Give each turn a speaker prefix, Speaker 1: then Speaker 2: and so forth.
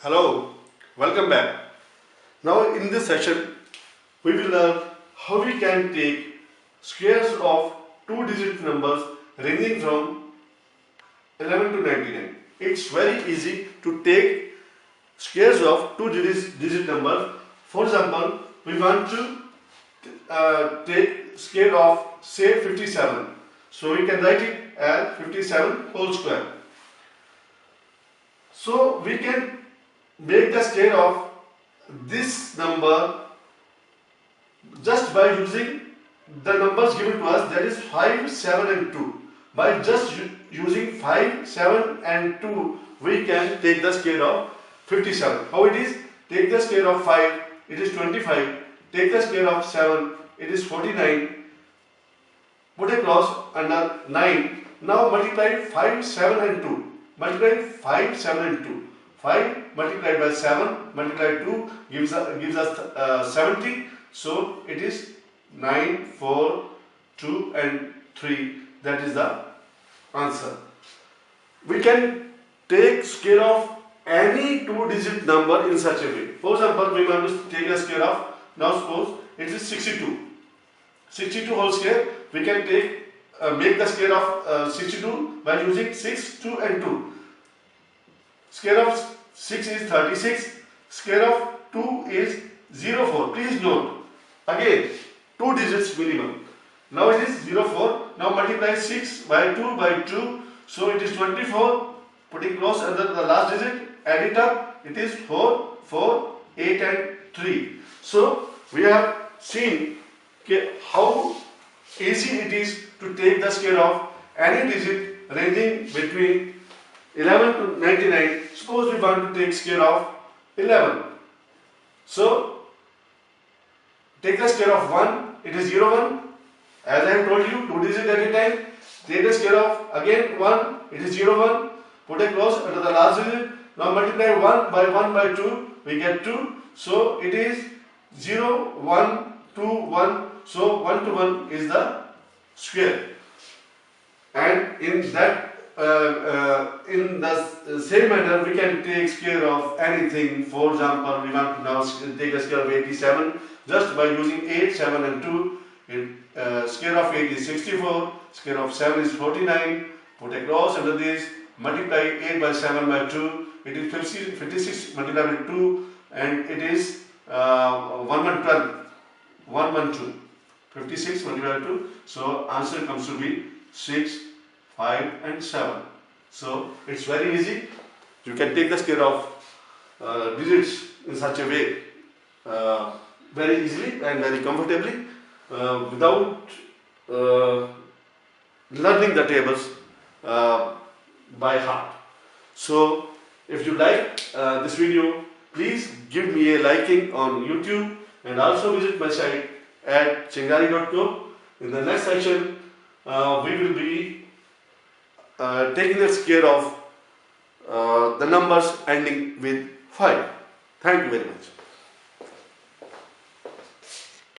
Speaker 1: Hello, welcome back. Now in this session we will learn how we can take squares of two-digit numbers ranging from 11 to 99. It's very easy to take squares of two-digit numbers. For example, we want to take square of say 57. So we can write it as 57 whole square. So we can make the square of this number just by using the numbers given to us, that is 5, 7 and 2. By just using 5, 7 and 2 we can take the square of 57. How it is? Take the square of 5, it is 25. Take the square of 7, it is 49. Put a cross under 9. Now multiply 5, 7 and 2. Multiply 5, 7 and 2. 5 multiplied by 7 multiplied 2 gives us 70. So it is 9, 4, 2 and 3. That is the answer. We can take square of any two-digit number in such a way. For example, we want to take a square of, now suppose it is 62. 62 whole square. We can take make the square of 62 by using 6, 2 and 2. Square of 6 is 36. Square of 2 is 04. Please note, again 2 digits minimum. Now it is 04. Now multiply 6 by 2 by 2. So it is 24. Putting cross under the last digit, add it up. It is 4, 4, 8 and 3. So we have seen how easy it is to take the square of any digit ranging between 11 to 99. Suppose we want to take square of 11. So take the square of 1, it is 01. As I have told you, 2 digits at a time. Take the square of again 1, it is 01. Put a cross under the last digit. Now multiply 1 by 2, we get 2. So it is 0, 1, 2, 1. So 1 to 1 is the square. And in that in the same manner, we can take square of anything. For example, we want to now take a square of 87 just by using 8, 7 and 2. Square of 8 is 64, square of 7 is 49. Put a cross under this, multiply 8 by 7 by 2, it is 56 multiplied by 2 and it is 112. 112. 56 multiplied by 2. So answer comes to be 6, 5 and 7. So it's very easy. You can take the square of digits in such a way very easily and very comfortably without learning the tables by heart. So if you like this video, please give me a liking on YouTube and also visit my site at chingari.co. In the next section, we will be taking the square of the numbers ending with 5. Thank you very much.